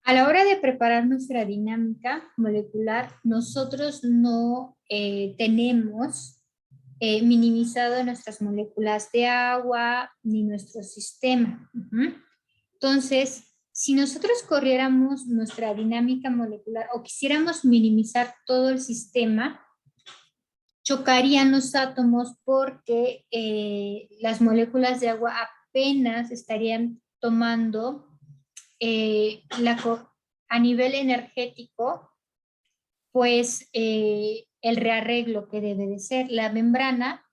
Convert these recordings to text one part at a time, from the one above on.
A la hora de preparar nuestra dinámica molecular, nosotros no tenemos minimizado nuestras moléculas de agua ni nuestro sistema. Entonces, si nosotros corriéramos nuestra dinámica molecular o quisiéramos minimizar todo el sistema, chocarían los átomos porque las moléculas de agua apenas estarían tomando a nivel energético, pues el rearreglo que debe de ser. La membrana,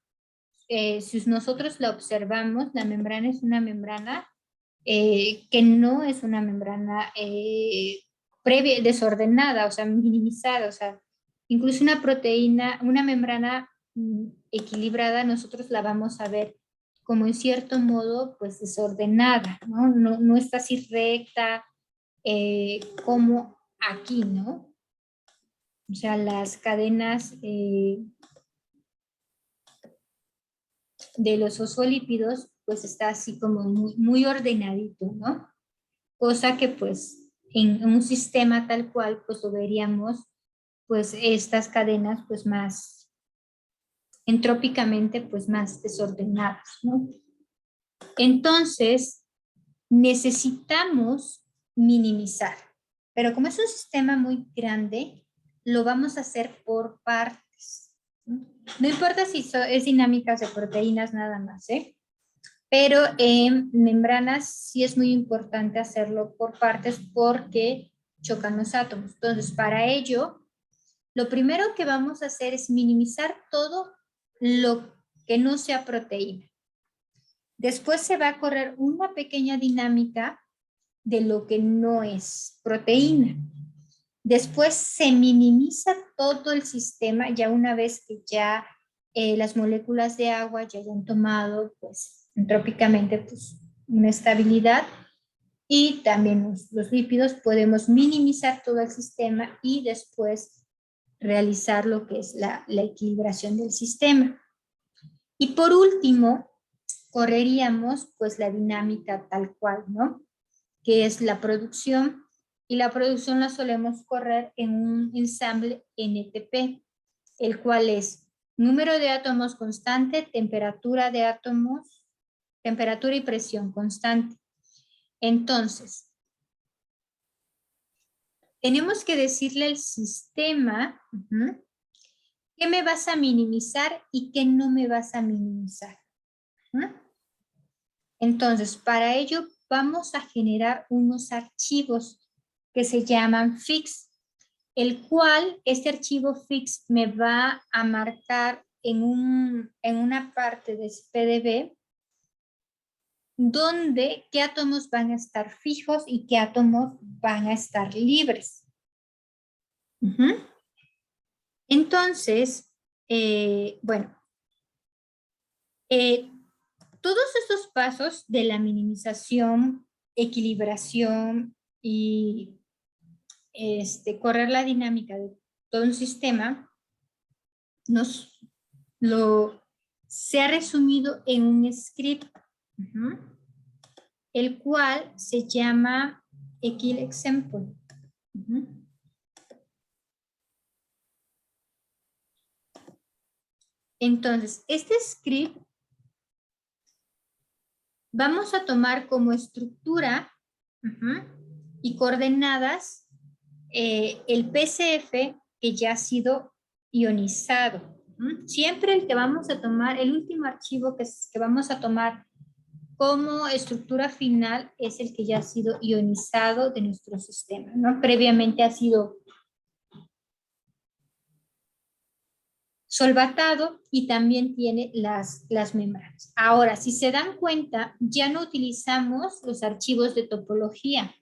si nosotros la observamos, la membrana es una membrana que no es una membrana previa, desordenada, o sea, minimizada, o sea, incluso una proteína, una membrana equilibrada, nosotros la vamos a ver como en cierto modo, pues desordenada, ¿no? No está así recta como aquí, ¿no? O sea, las cadenas de los fosfolípidos, pues está así como muy ordenadito, ¿no? Cosa que pues en un sistema tal cual, pues lo veríamos, pues estas cadenas pues más entrópicamente pues más desordenadas, ¿no? Entonces, necesitamos minimizar, pero como es un sistema muy grande, lo vamos a hacer por partes. No importa si es dinámicas de proteínas nada más, ¿eh? Pero en membranas sí es muy importante hacerlo por partes porque chocan los átomos. Entonces, para ello, lo primero que vamos a hacer es minimizar todo lo que no sea proteína. Después se va a correr una pequeña dinámica de lo que no es proteína. Después se minimiza todo el sistema ya una vez que ya las moléculas de agua ya hayan tomado pues entrópicamente pues una estabilidad y también los lípidos podemos minimizar todo el sistema y después realizar lo que es la equilibración del sistema. Y por último, correríamos pues la dinámica tal cual, ¿no? Que es la producción, y la producción la solemos correr en un ensamble NTP, el cual es número de átomos constante, temperatura de átomos, temperatura y presión constante. Entonces, tenemos que decirle al sistema qué me vas a minimizar y qué no me vas a minimizar. Entonces, para ello vamos a generar unos archivos que se llaman fix, el cual este archivo fix me va a marcar en una parte de PDB donde qué átomos van a estar fijos y qué átomos van a estar libres. Entonces, bueno, todos estos pasos de la minimización, equilibración y correr la dinámica de todo un sistema, se ha resumido en un script, el cual se llama EquilExample. Entonces, este script vamos a tomar como estructura y coordenadas el PCF que ya ha sido ionizado. Siempre el que vamos a tomar, el último archivo que vamos a tomar como estructura final es el que ya ha sido ionizado de nuestro sistema, ¿no? Previamente ha sido solvatado y también tiene las membranas. Ahora, si se dan cuenta, ya no utilizamos los archivos de topología.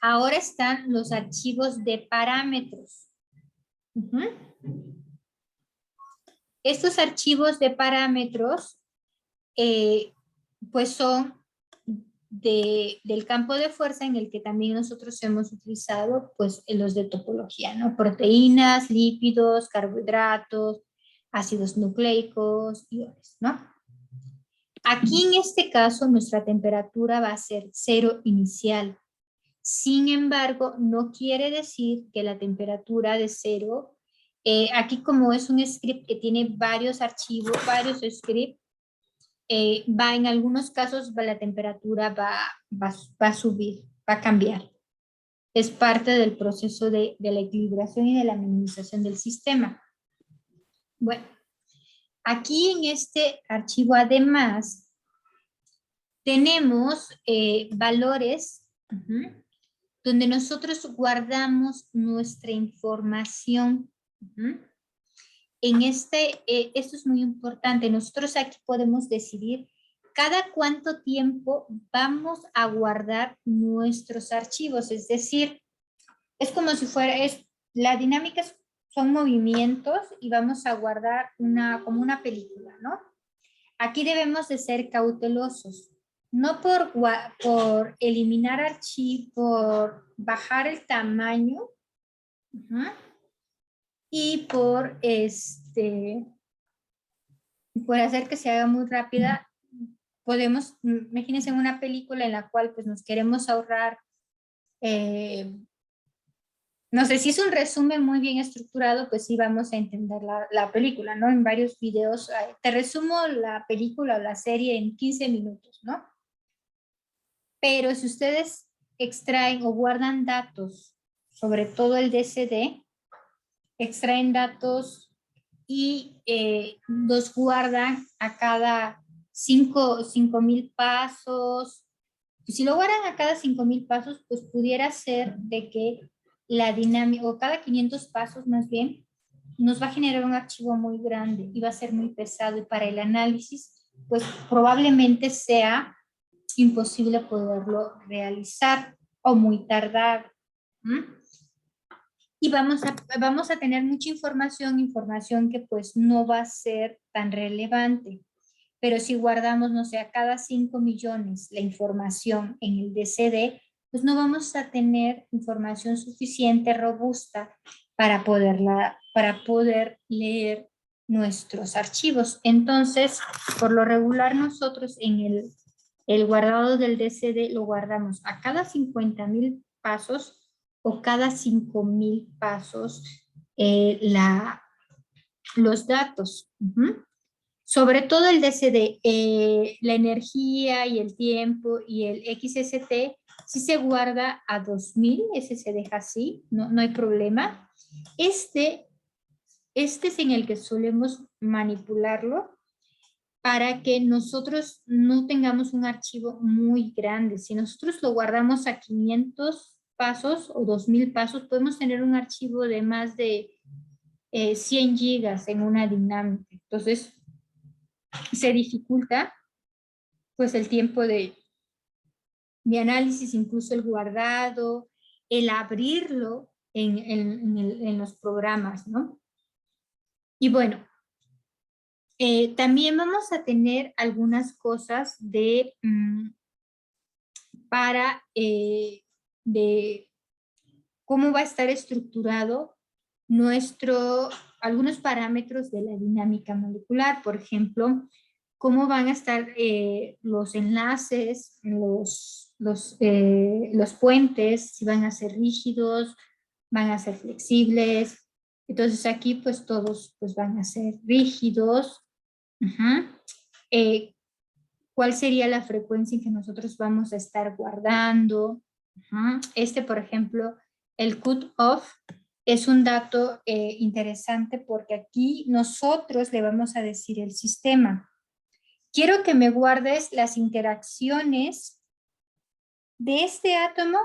Ahora están los archivos de parámetros. Estos archivos de parámetros pues son del campo de fuerza en el que también nosotros hemos utilizado pues los de topología, ¿no? Proteínas, lípidos, carbohidratos, ácidos nucleicos, iones, ¿no? Aquí en este caso nuestra temperatura va a ser 0 inicial. Sin embargo, no quiere decir que la temperatura de cero, aquí como es un script que tiene varios archivos, varios scripts, va en algunos casos la temperatura va a subir, va a cambiar. Es parte del proceso de la equilibración y de la minimización del sistema. Bueno, aquí en este archivo además tenemos valores donde nosotros guardamos nuestra información. En esto es muy importante, nosotros aquí podemos decidir cada cuánto tiempo vamos a guardar nuestros archivos, es decir, es como si fuera, la dinámica son movimientos y vamos a guardar como una película, ¿no? Aquí debemos de ser cautelosos, no por eliminar archivos, por bajar el tamaño, y por hacer que se haga muy rápida. Podemos, imagínense una película en la cual pues nos queremos ahorrar, no sé, si es un resumen muy bien estructurado, pues sí vamos a entender la película, ¿no? En varios videos, te resumo la película o la serie en 15 minutos, ¿no? Pero si ustedes extraen o guardan datos, sobre todo el DCD, extraen datos y los guardan a cada 5,000 pasos. Si lo guardan a cada 5,000 pasos, pues pudiera ser de que la dinámica, o cada 500 pasos más bien, nos va a generar un archivo muy grande y va a ser muy pesado, y para el análisis, pues probablemente sea imposible poderlo realizar o muy tardado. Y vamos a tener mucha información que pues no va a ser tan relevante. Pero si guardamos, no sé, a cada 5 millones la información en el DCD, pues no vamos a tener información suficiente, robusta, para poder leer nuestros archivos. Entonces, por lo regular nosotros en el guardado del DCD lo guardamos a cada 50,000 pasos o cada 5,000 pasos los datos. Sobre todo el DCD, la energía y el tiempo y el XST sí se guarda a 2,000, ese se deja así, no hay problema. Este es en el que solemos manipularlo para que nosotros no tengamos un archivo muy grande. Si nosotros lo guardamos a 500 pasos o 2,000 pasos, podemos tener un archivo de más de 100 gigas en una dinámica. Entonces, se dificulta pues el tiempo de análisis, incluso el guardado, el abrirlo en los programas, ¿no? Y bueno, también vamos a tener algunas cosas de cómo va a estar estructurado algunos parámetros de la dinámica molecular. Por ejemplo, cómo van a estar los enlaces, los puentes, si van a ser rígidos, van a ser flexibles. Entonces aquí pues todos pues van a ser rígidos. ¿Cuál sería la frecuencia en que nosotros vamos a estar guardando? Por ejemplo, el cut-off es un dato interesante porque aquí nosotros le vamos a decir al sistema, quiero que me guardes las interacciones de este átomo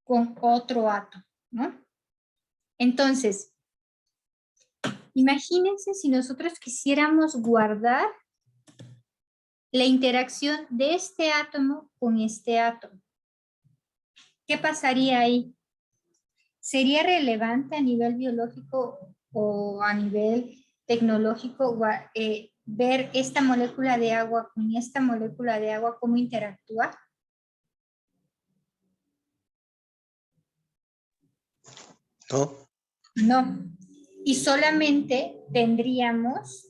con otro átomo, ¿no? Entonces, imagínense si nosotros quisiéramos guardar la interacción de este átomo con este átomo. ¿Qué pasaría ahí? ¿Sería relevante a nivel biológico o a nivel tecnológico ver esta molécula de agua con esta molécula de agua, cómo interactúa? No. No. Y solamente tendríamos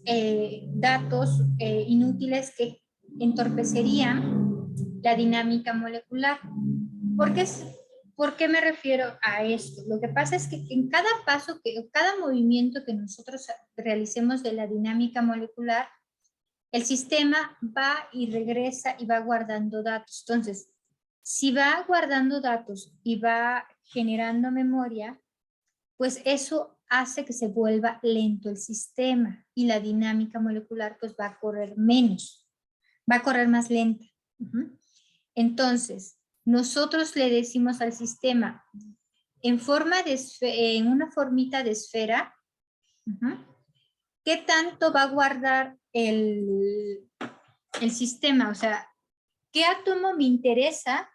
datos inútiles que entorpecerían la dinámica molecular. ¿Por qué ¿Por qué me refiero a esto? Lo que pasa es que en cada paso, cada movimiento que nosotros realicemos de la dinámica molecular, el sistema va y regresa y va guardando datos. Entonces, si va guardando datos y va generando memoria, pues eso hace que se vuelva lento el sistema y la dinámica molecular pues va a correr menos, va a correr más lenta. Entonces, nosotros le decimos al sistema en una formita de esfera, ¿qué tanto va a guardar el sistema? O sea, ¿qué átomo me interesa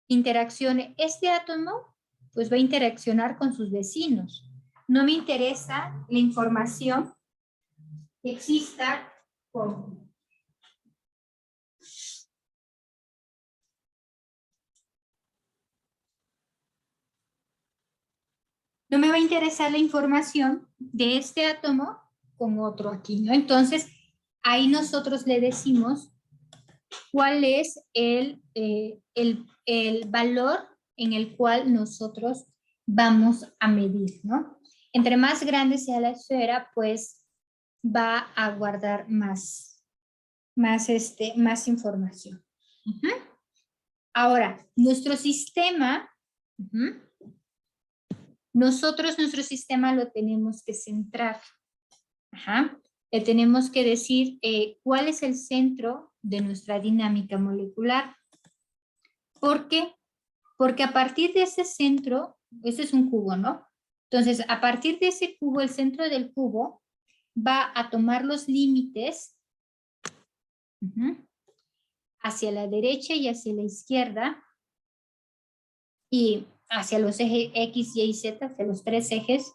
interaccione? Este átomo pues va a interaccionar con sus vecinos. No me interesa la información que exista con... No me va a interesar la información de este átomo con otro aquí, ¿no? Entonces, ahí nosotros le decimos cuál es el valor en el cual nosotros vamos a medir, ¿no? Entre más grande sea la esfera, pues va a guardar más información. Ahora, nuestro sistema, nuestro sistema lo tenemos que centrar. Le tenemos que decir cuál es el centro de nuestra dinámica molecular. ¿Por qué? Porque a partir de ese centro, ese es un cubo, ¿no? Entonces, a partir de ese cubo, el centro del cubo va a tomar los límites hacia la derecha y hacia la izquierda y hacia los ejes X, Y y Z, hacia los tres ejes,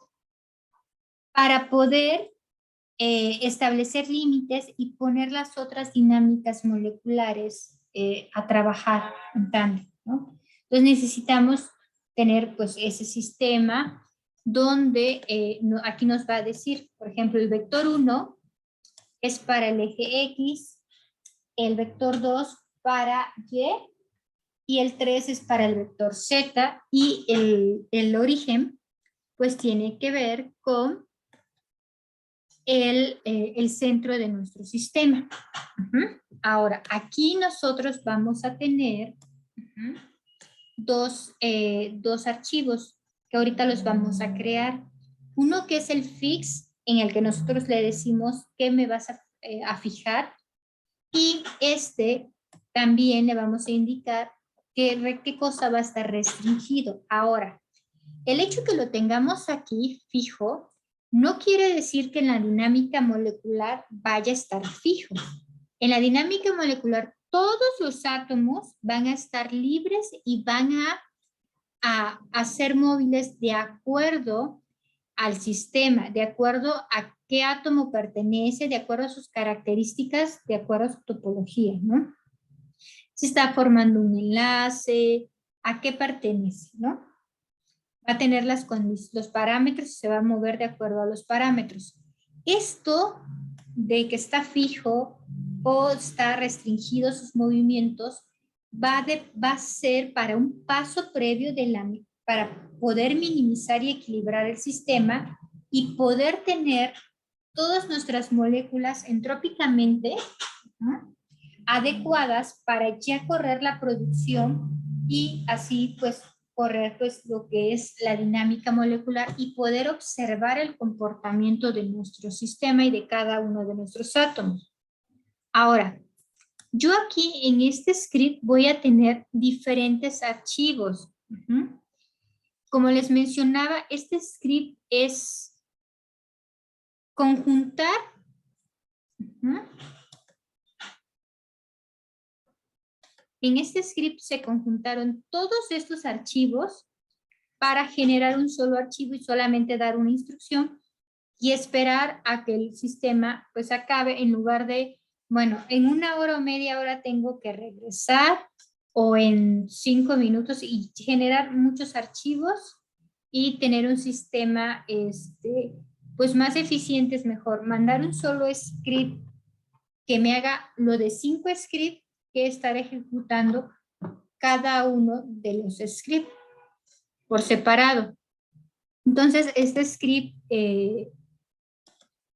para poder establecer límites y poner las otras dinámicas moleculares a trabajar en tándem, ¿no? Entonces necesitamos tener pues ese sistema donde aquí nos va a decir, por ejemplo, el vector 1 es para el eje X, el vector 2 para y el 3 es para el vector Z, y el origen pues tiene que ver con el centro de nuestro sistema. Ahora, aquí nosotros vamos a tener dos archivos que ahorita los vamos a crear. Uno que es el fix, en el que nosotros le decimos qué me vas a fijar, y este también le vamos a indicar qué cosa va a estar restringido. Ahora, el hecho que lo tengamos aquí fijo no quiere decir que en la dinámica molecular vaya a estar fijo. En la dinámica molecular todos los átomos van a estar libres y van a ser móviles de acuerdo al sistema, de acuerdo a qué átomo pertenece, de acuerdo a sus características, de acuerdo a su topología, ¿no? Si está formando un enlace, a qué pertenece, ¿no? Va a tener los parámetros y se va a mover de acuerdo a los parámetros. Esto de que está fijo o está restringido sus movimientos va a ser para un paso previo para poder minimizar y equilibrar el sistema y poder tener todas nuestras moléculas entrópicamente adecuadas para ya correr la producción y así pues correr pues lo que es la dinámica molecular y poder observar el comportamiento de nuestro sistema y de cada uno de nuestros átomos. Ahora, yo aquí en este script voy a tener diferentes archivos. Como les mencionaba, este script es conjuntar en este script se conjuntaron todos estos archivos para generar un solo archivo y solamente dar una instrucción y esperar a que el sistema pues acabe, en lugar de, bueno, en 1 hora o media hora tengo que regresar o en 5 minutos, y generar muchos archivos y tener un sistema pues más eficiente es mejor. Mandar un solo script que me haga lo de 5 scripts que estar ejecutando cada uno de los scripts por separado. Entonces, este script,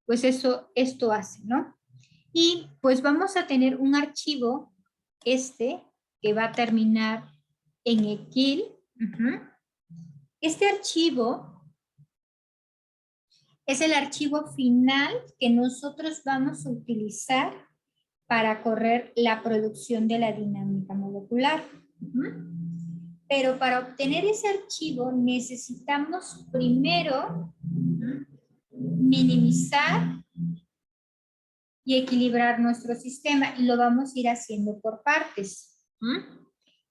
pues esto hace, ¿no? Y pues vamos a tener un archivo, que va a terminar en equil. Este archivo es el archivo final que nosotros vamos a utilizar para correr la producción de la dinámica molecular. Pero para obtener ese archivo necesitamos primero minimizar y equilibrar nuestro sistema, y lo vamos a ir haciendo por partes.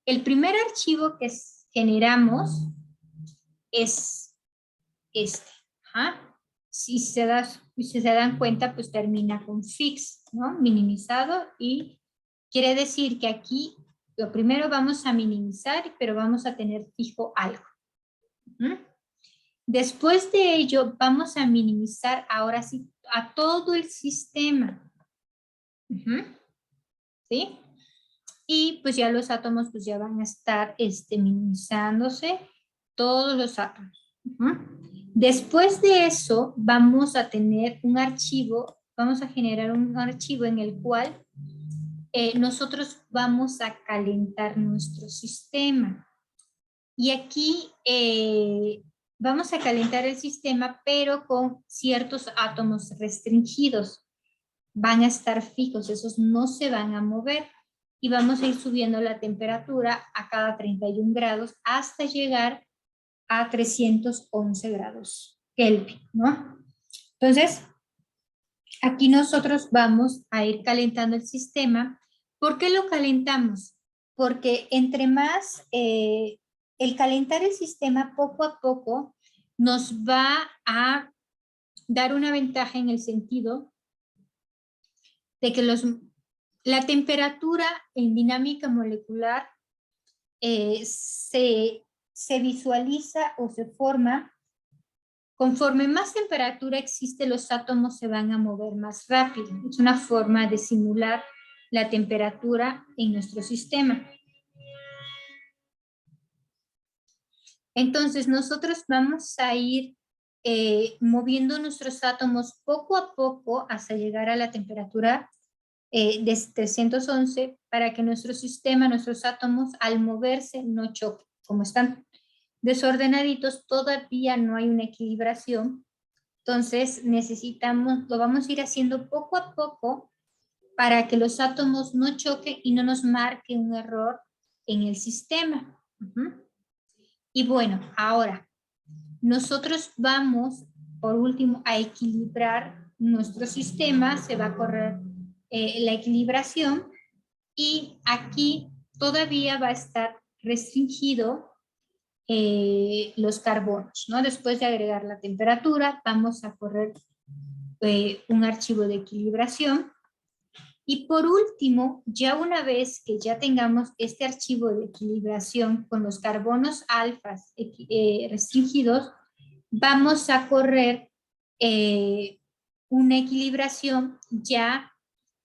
El primer archivo que generamos es este. Si se dan cuenta, pues termina con fix, ¿no? Minimizado, y quiere decir que aquí lo primero vamos a minimizar, pero vamos a tener fijo algo. Después de ello, vamos a minimizar ahora sí a todo el sistema. ¿Sí? Y pues ya los átomos pues ya van a estar minimizándose, todos los átomos. Después de eso, vamos a tener un archivo, vamos a generar un archivo en el cual nosotros vamos a calentar nuestro sistema. Y aquí vamos a calentar el sistema, pero con ciertos átomos restringidos. Van a estar fijos, esos no se van a mover. Y vamos a ir subiendo la temperatura a cada 31 grados hasta llegar a 311 grados Kelvin, ¿no? Entonces, aquí nosotros vamos a ir calentando el sistema. ¿Por qué lo calentamos? Porque entre más el calentar el sistema poco a poco nos va a dar una ventaja en el sentido de que la temperatura en dinámica molecular se visualiza o se forma conforme más temperatura existe, los átomos se van a mover más rápido. Es una forma de simular la temperatura en nuestro sistema. Entonces, nosotros vamos a ir moviendo nuestros átomos poco a poco hasta llegar a la temperatura de 311 para que nuestro sistema, nuestros átomos, al moverse no choquen. Como están desordenaditos, todavía no hay una equilibración. Entonces, lo vamos a ir haciendo poco a poco para que los átomos no choquen y no nos marque un error en el sistema. Y bueno, ahora, nosotros vamos, por último, a equilibrar nuestro sistema. Se va a correr la equilibración, y aquí todavía va a estar restringido los carbonos, ¿no? Después de agregar la temperatura, vamos a correr un archivo de equilibración. Y por último, ya una vez que ya tengamos este archivo de equilibración con los carbonos alfas restringidos, vamos a correr una equilibración ya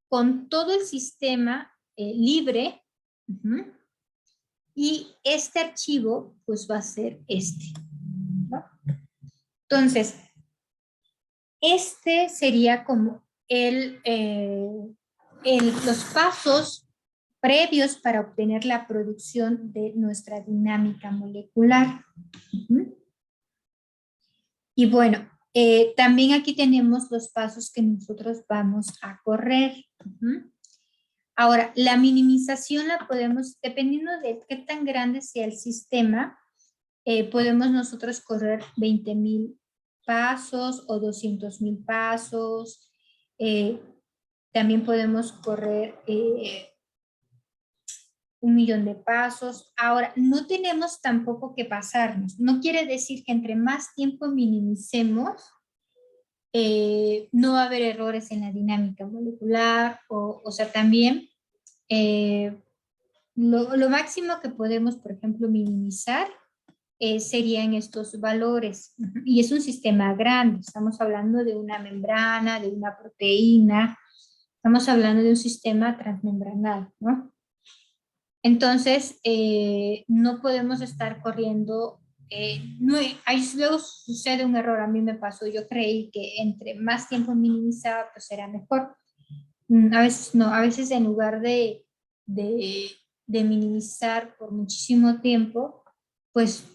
con todo el sistema libre. Y este archivo pues va a ser este, ¿no? Entonces, este sería como los pasos previos para obtener la producción de nuestra dinámica molecular. Y bueno, también aquí tenemos los pasos que nosotros vamos a correr. Ahora, la minimización la podemos, dependiendo de qué tan grande sea el sistema, podemos nosotros correr 20,000 pasos o 200,000 pasos. También podemos correr 1,000,000 de pasos. Ahora, no tenemos tampoco que pasarnos. No quiere decir que entre más tiempo minimicemos, no va a haber errores en la dinámica molecular, o sea, también lo máximo que podemos, por ejemplo, minimizar serían estos valores. Y es un sistema grande, estamos hablando de una membrana, de una proteína, estamos hablando de un sistema transmembranal, ¿no? Entonces, no podemos estar corriendo. No, ahí luego sucede un error, a mí me pasó. Yo creí que entre más tiempo minimizaba, pues era mejor. A veces no, a veces en lugar de, de minimizar por muchísimo tiempo, pues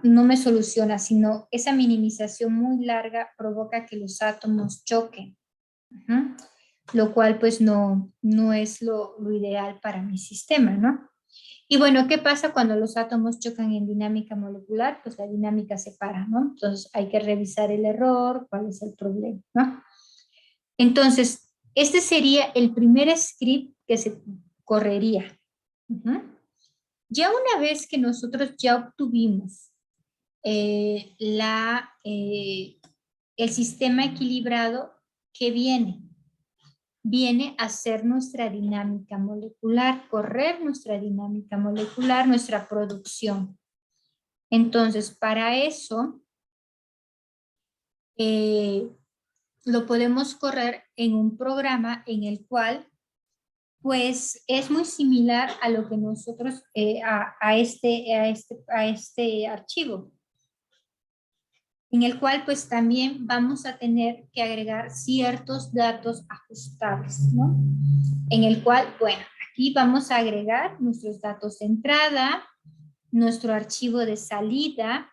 no me soluciona, sino esa minimización muy larga provoca que los átomos choquen. Ujú. Lo cual pues no es lo ideal para mi sistema, ¿no? Y bueno, ¿qué pasa cuando los átomos chocan en dinámica molecular? Pues la dinámica se para, ¿no? Entonces hay que revisar el error, cuál es el problema, ¿no? Entonces, este sería el primer script que se correría. Ujú. Ya una vez que nosotros ya obtuvimos el sistema equilibrado, ¿qué viene? Viene a ser nuestra dinámica molecular, correr nuestra dinámica molecular, nuestra producción. Entonces, para eso, lo podemos correr en un programa en el cual, pues, es muy similar a lo que nosotros, a este archivo, en el cual, pues, también vamos a tener que agregar ciertos datos ajustables, ¿no? En el cual, bueno, aquí vamos a agregar nuestros datos de entrada, nuestro archivo de salida,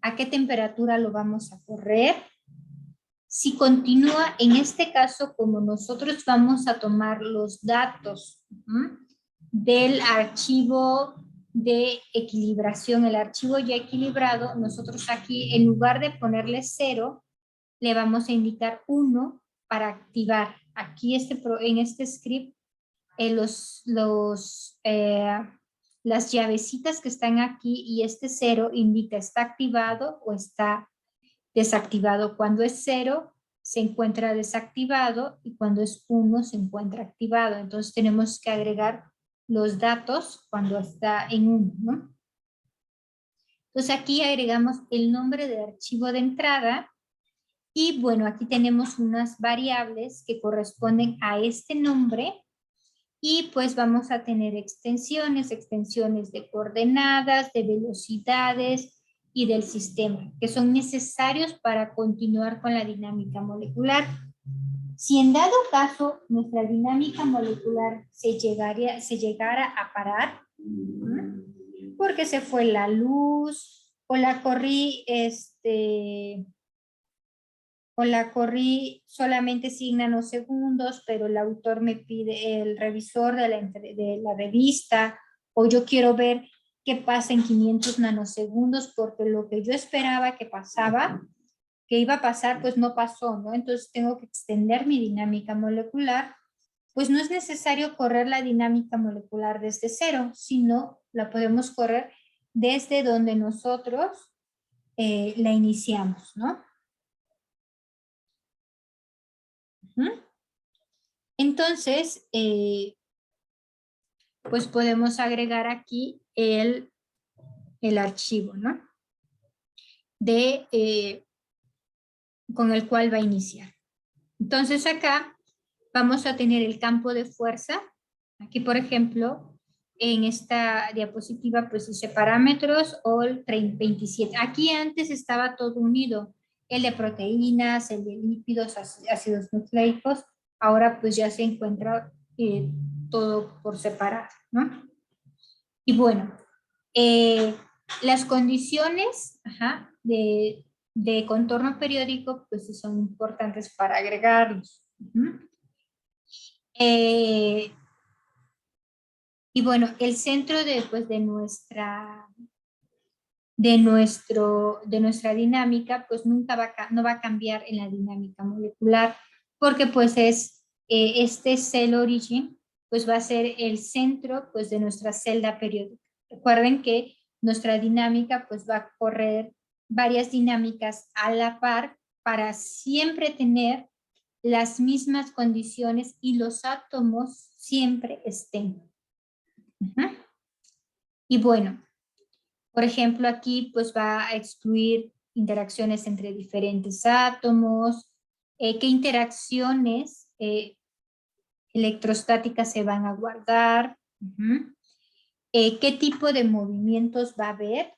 a qué temperatura lo vamos a correr. Si continúa, en este caso, como nosotros vamos a tomar los datos del archivo de equilibración, el archivo ya equilibrado, nosotros aquí, en lugar de ponerle 0, le vamos a indicar 1 para activar. Aquí en este script, las llavecitas que están aquí y este 0 indica está activado o está desactivado. Cuando es 0 se encuentra desactivado y cuando es 1 se encuentra activado. Entonces tenemos que agregar los datos cuando está en 1, ¿no? Entonces aquí agregamos el nombre de archivo de entrada y bueno, aquí tenemos unas variables que corresponden a este nombre. Y pues vamos a tener extensiones de coordenadas, de velocidades y del sistema, que son necesarios para continuar con la dinámica molecular. Si en dado caso nuestra dinámica molecular se llegara a parar, porque se fue la luz o la corrí solamente 100 nanosegundos, pero el autor me pide, el revisor de la revista, o yo quiero ver qué pasa en 500 nanosegundos, porque lo que yo esperaba que iba a pasar, pues no pasó, ¿no? Entonces tengo que extender mi dinámica molecular, pues no es necesario correr la dinámica molecular desde 0, sino la podemos correr desde donde nosotros la iniciamos, ¿no? Entonces, pues podemos agregar aquí el archivo, ¿no? Con el cual va a iniciar. Entonces acá vamos a tener el campo de fuerza. Aquí, por ejemplo, en esta diapositiva, pues dice parámetros o el 27. Aquí antes estaba todo unido, el de proteínas, el de lípidos, ácidos nucleicos. Ahora pues ya se encuentra todo por separado, ¿no? Y bueno, las condiciones de contorno periódico pues sí son importantes para agregarlos. Y bueno, el centro de nuestra dinámica pues nunca no va a cambiar en la dinámica molecular porque pues este cell origin pues va a ser el centro pues de nuestra celda periódica. Recuerden que nuestra dinámica pues va a correr varias dinámicas a la par para siempre tener las mismas condiciones y los átomos siempre estén. Y bueno, por ejemplo, aquí pues va a excluir interacciones entre diferentes átomos, qué interacciones electrostáticas se van a guardar. qué tipo de movimientos va a haber,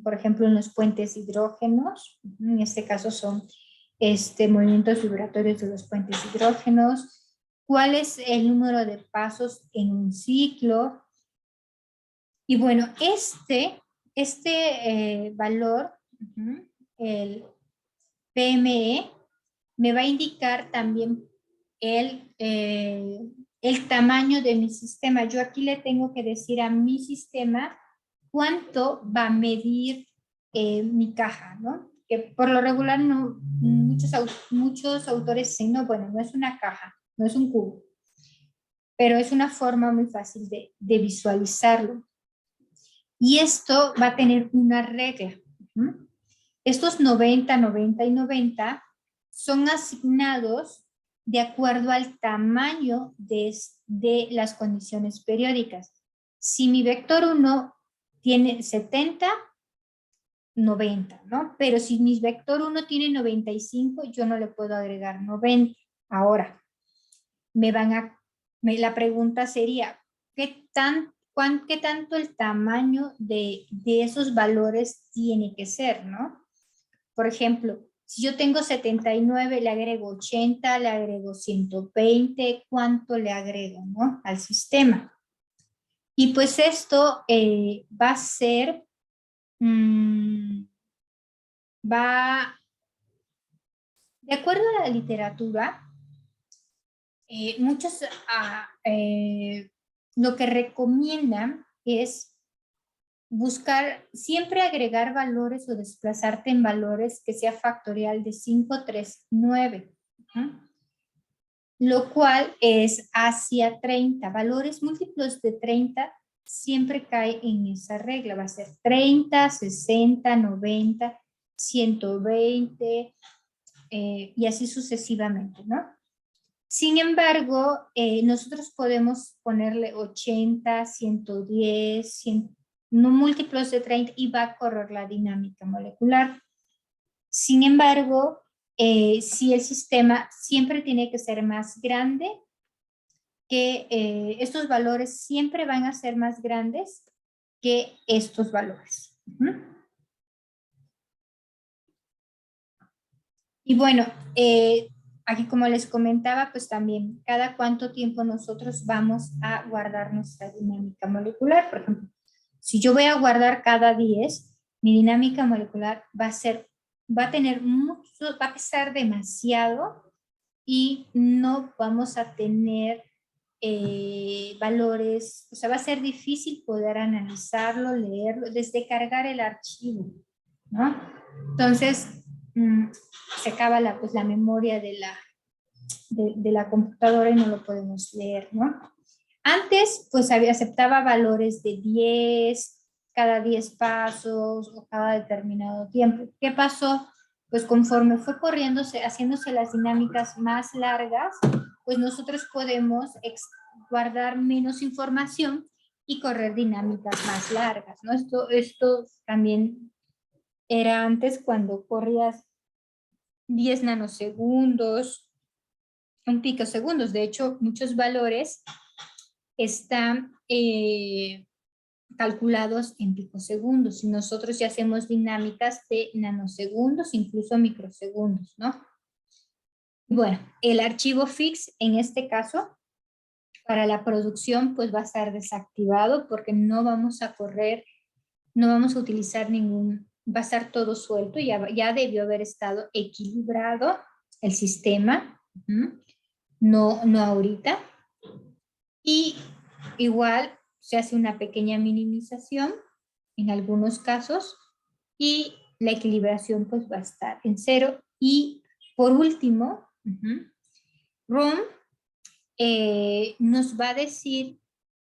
por ejemplo, en los puentes hidrógenos, en este caso son movimientos vibratorios de los puentes hidrógenos, cuál es el número de pasos en un ciclo. Y bueno, valor, el PME, me va a indicar también el tamaño de mi sistema. Yo aquí le tengo que decir a mi sistema cuánto va a medir mi caja, ¿no? Que por lo regular no, muchos autores dicen, no, bueno, no es una caja, no es un cubo, pero es una forma muy fácil de visualizarlo. Y esto va a tener una regla. Estos 90, 90 y 90 son asignados de acuerdo al tamaño de las condiciones periódicas. Si mi vector 1 tiene 70, 90, ¿no? Pero si mi vector 1 tiene 95, yo no le puedo agregar 90. Ahora, la pregunta sería, ¿qué tanto el tamaño de esos valores tiene que ser, ¿no? Por ejemplo, si yo tengo 79, le agrego 80, le agrego 120, ¿cuánto le agrego, no? Al sistema. Y pues esto va a ser, de acuerdo a la literatura, muchos lo que recomiendan es buscar siempre agregar valores o desplazarte en valores que sea factorial de 5, 3, 9. Lo cual es hacia 30. Valores múltiplos de 30 siempre cae en esa regla. Va a ser 30, 60, 90, 120 y así sucesivamente, ¿no? Sin embargo, nosotros podemos ponerle 80, 110, 100, no múltiplos de 30 y va a correr la dinámica molecular. Sin embargo, si el sistema siempre tiene que ser más grande, que estos valores siempre van a ser más grandes que estos valores. Y bueno, aquí como les comentaba, pues también cada cuánto tiempo nosotros vamos a guardar nuestra dinámica molecular. Por ejemplo, si yo voy a guardar cada 10, mi dinámica molecular va a tener mucho, va a pesar demasiado y no vamos a tener valores, o sea, va a ser difícil poder analizarlo, leerlo, desde cargar el archivo, ¿no? Entonces, se acaba la memoria de la computadora y no lo podemos leer, ¿no? Antes, pues aceptaba valores de 10, cada 10 pasos o cada determinado tiempo. ¿Qué pasó? Pues conforme fue corriéndose, haciéndose las dinámicas más largas, pues nosotros podemos guardar menos información y correr dinámicas más largas, ¿no? Esto también era antes cuando corrías 10 nanosegundos, un picosegundos. De hecho, muchos valores están calculados en picosegundos y nosotros ya hacemos dinámicas de nanosegundos, incluso microsegundos, ¿no? Bueno, el archivo fix en este caso para la producción pues va a estar desactivado porque no vamos a correr, no vamos a utilizar va a estar todo suelto, ya debió haber estado equilibrado el sistema, no ahorita. Y igual se hace una pequeña minimización en algunos casos y la equilibración pues va a estar en 0. Y por último, ROM nos va a decir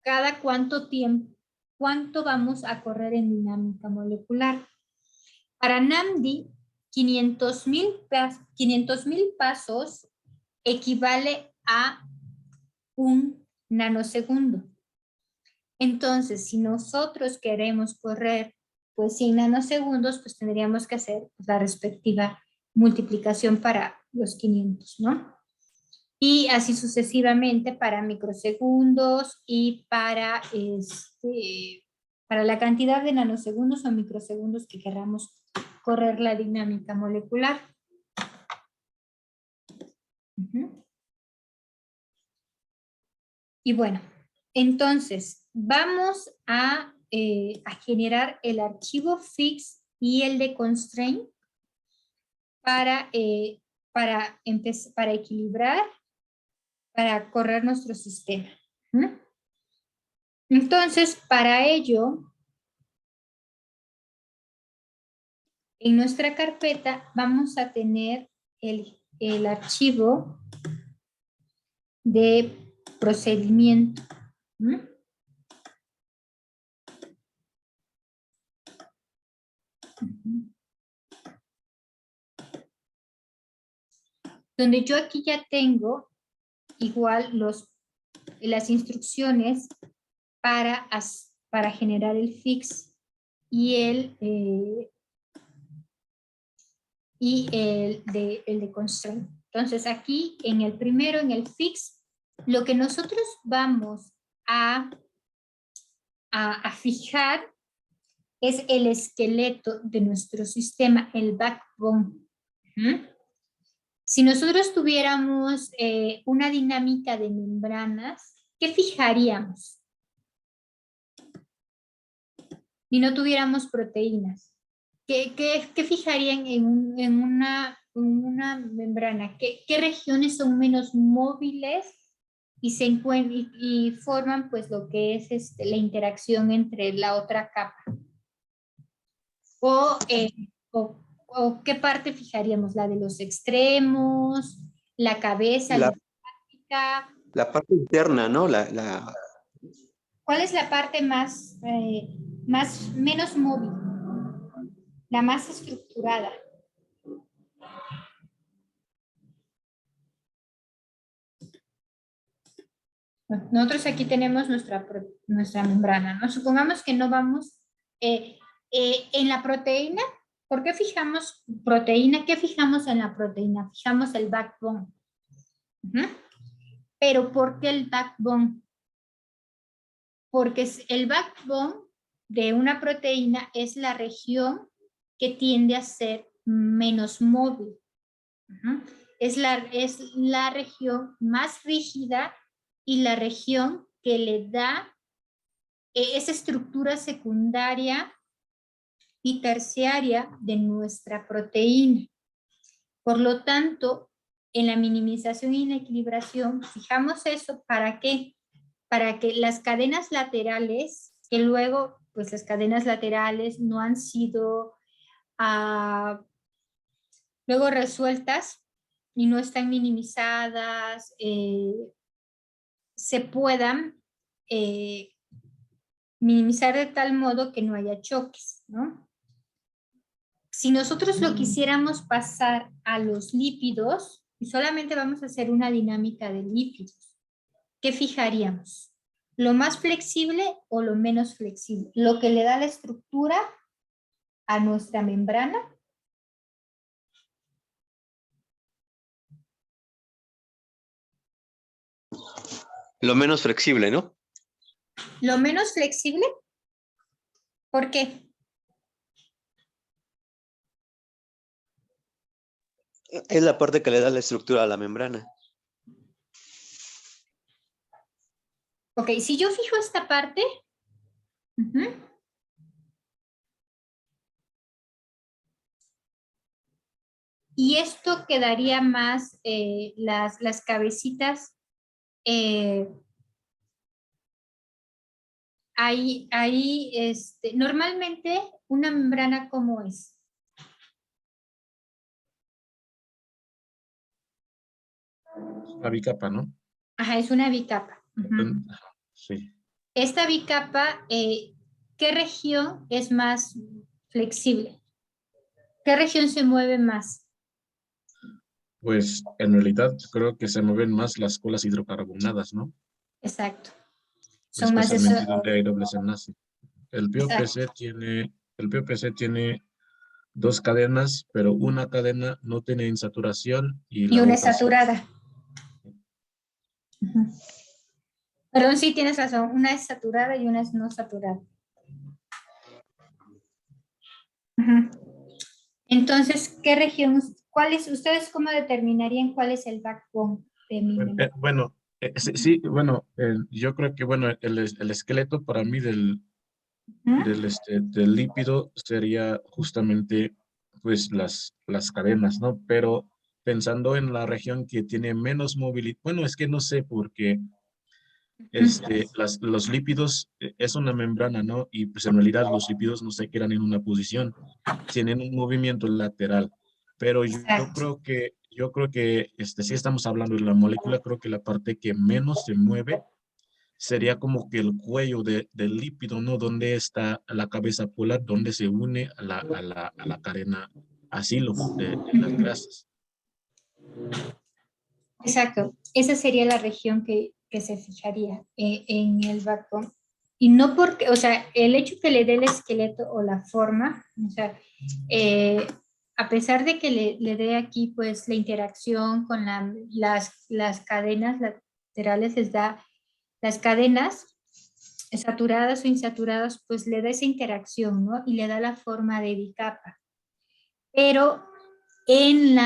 cada cuánto tiempo, cuánto vamos a correr en dinámica molecular. Para NAMD, 500,000 pasos equivale a 1 nanosegundo. Entonces, si nosotros queremos correr pues 100 nanosegundos, pues tendríamos que hacer la respectiva multiplicación para los 500, ¿no? Y así sucesivamente para microsegundos y para para la cantidad de nanosegundos o microsegundos que queramos correr la dinámica molecular. Y bueno, entonces vamos a generar el archivo fix y el de constraint para equilibrar, para correr nuestro sistema. Entonces, para ello, en nuestra carpeta vamos a tener el archivo de procedimiento. Donde yo aquí ya tengo igual las instrucciones para generar el fix y el de constraint. Entonces aquí en el primero, en el fix, lo que nosotros vamos a fijar es el esqueleto de nuestro sistema, el backbone. Si nosotros tuviéramos una dinámica de membranas, ¿qué fijaríamos? Y no tuviéramos proteínas. ¿Qué fijarían en una membrana? ¿Qué regiones son menos móviles y forman pues lo que es la interacción entre la otra capa? ¿O qué parte fijaríamos? ¿La de los extremos? ¿La cabeza? La parte interna, ¿no? ¿Cuál es la parte menos móvil? La más estructurada. Nosotros aquí tenemos nuestra membrana, ¿no? Supongamos que no vamos en la proteína. ¿Por qué fijamos proteína? ¿Qué fijamos en la proteína? Fijamos el backbone. Pero ¿por qué el backbone? Porque el backbone de una proteína es la región que tiende a ser menos móvil. Es la región más rígida y la región que le da esa estructura secundaria y terciaria de nuestra proteína. Por lo tanto, en la minimización y en la equilibración, fijamos eso, ¿para qué? Para que las cadenas laterales, que luego, pues las cadenas laterales no han sido luego resueltas y no están minimizadas, se puedan minimizar de tal modo que no haya choques, ¿no? Si nosotros lo quisiéramos pasar a los lípidos, y solamente vamos a hacer una dinámica de lípidos, ¿qué fijaríamos? ¿Lo más flexible o lo menos flexible? ¿Lo que le da la estructura a nuestra membrana? Lo menos flexible, ¿no? ¿Lo menos flexible? ¿Por qué? Es la parte que le da la estructura a la membrana. Ok, si yo fijo esta parte, y esto quedaría más, las cabecitas, normalmente una membrana, ¿cómo es? Una bicapa, ¿no? Ajá, es una bicapa. Sí. Esta bicapa, ¿qué región es más flexible? ¿Qué región se mueve más? Pues en realidad creo que se mueven más las colas hidrocarbonadas, ¿no? Exacto. Son más especialmente donde hay dobles enlace. El Exacto. POPC tiene dos cadenas, pero una cadena no tiene insaturación y la una es otra sí. saturada. Perdón, sí tienes razón. Una es saturada y una es no saturada. Ujú. Entonces, ¿qué región, ustedes cómo determinarían cuál es el backbone de mi Bueno, membrana? sí, sí, bueno, yo creo que, bueno, el esqueleto para mí Ujú. del lípido sería justamente, pues, las cadenas, ¿no? Pero pensando en la región que tiene menos movilidad, bueno, es que no sé, porque los lípidos es una membrana, ¿no? Y pues en realidad los lípidos no se quedan en una posición, tienen un movimiento lateral. Pero Exacto. yo creo que si estamos hablando de la molécula, creo que la parte que menos se mueve sería como que el cuello del lípido, ¿no? Donde está la cabeza polar, donde se une a la cadena asilo de las grasas. Exacto. Esa sería la región que se fijaría en el backbone. Y no porque, o sea, el hecho que le dé el esqueleto o la forma, o sea, eh, a pesar de que le dé aquí pues la interacción con las cadenas laterales, les da las cadenas saturadas o insaturadas, pues le da esa interacción, ¿no? Y le da la forma de bicapa. Pero en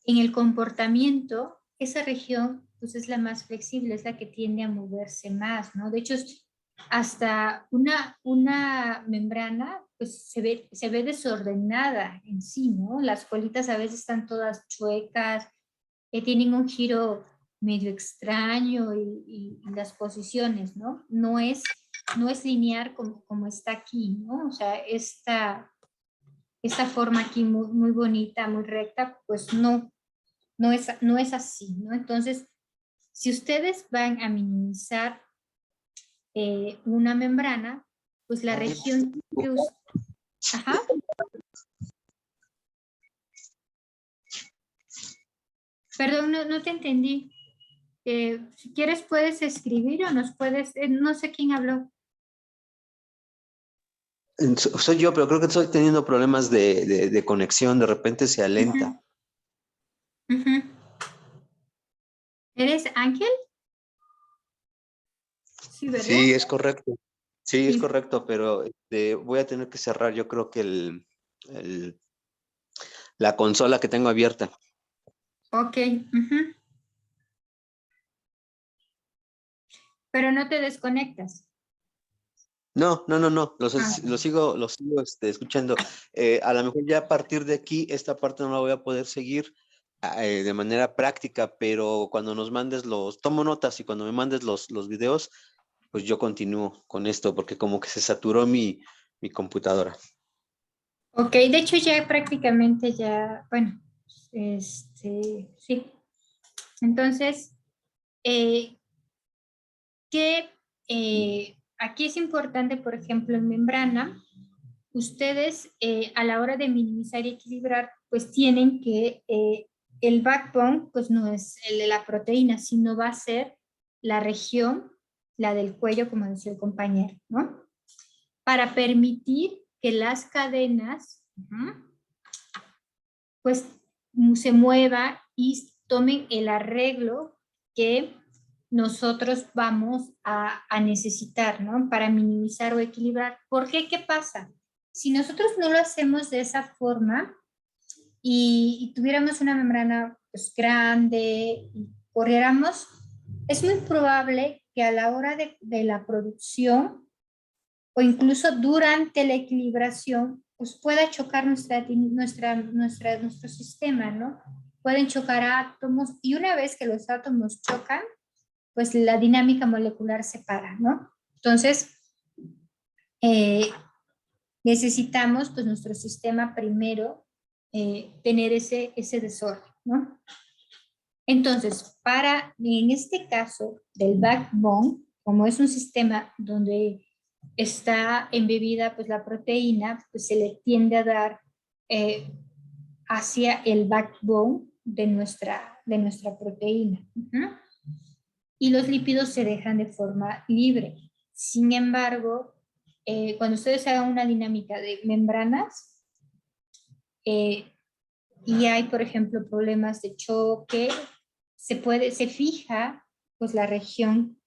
en el comportamiento, esa región pues es la más flexible, es la que tiende a moverse más, ¿no? De hecho, hasta una membrana pues se ve desordenada en sí, ¿no? Las colitas a veces están todas chuecas, tienen un giro medio extraño y las posiciones, ¿no? No es lineal como está aquí, ¿no? O sea, esta forma aquí muy bonita, muy recta, pues no es así, ¿no? Entonces, si ustedes van a minimizar una membrana, pues la región que ajá, perdón, no te entendí. Si quieres puedes escribir o nos puedes, no sé quién habló. Soy yo, pero creo que estoy teniendo problemas de conexión, de repente se alenta. Ujú, ujú. ¿Eres Ángel? Sí, ¿verdad? Sí, es correcto. Sí, es Sí. correcto, pero voy a tener que cerrar, yo creo que el- la consola que tengo abierta. Ok. Ujú. Pero no te desconectas. No, no, no, no, Ah, lo sigo escuchando. A lo mejor ya a partir de aquí, esta parte no la voy a poder seguir de manera práctica, pero cuando nos mandes tomo notas y cuando me mandes los videos, pues yo continúo con esto, porque como que se saturó mi computadora. ok, de hecho ya prácticamente ya, bueno, sí. Entonces, eh, que aquí es importante, por ejemplo, en membrana, ustedes a la hora de minimizar y equilibrar, pues tienen que el backbone, pues no es el de la proteína, sino va a ser la región, la del cuello, como decía el compañero, ¿no? Para permitir que las cadenas, pues se mueva y tomen el arreglo que nosotros vamos a necesitar, ¿no? Para minimizar o equilibrar. ¿Por qué? ¿Qué pasa? Si nosotros no lo hacemos de esa forma y tuviéramos una membrana pues, grande y corriéramos, es muy probable que a la hora de la producción o incluso durante la equilibración, pues pueda chocar nuestro sistema, ¿no? Pueden chocar átomos y una vez que los átomos chocan, pues la dinámica molecular se para, ¿no? Entonces, eh, necesitamos, pues nuestro sistema primero tener ese desorden, ¿no? Entonces, en este caso del backbone, como es un sistema donde está embebida pues la proteína, pues se le tiende a dar eh, hacia el backbone de nuestra proteína. Uh-huh. Y los lípidos se dejan de forma libre. Sin embargo, cuando ustedes hagan una dinámica de membranas eh, y hay, por ejemplo, problemas de choque, se fija pues la región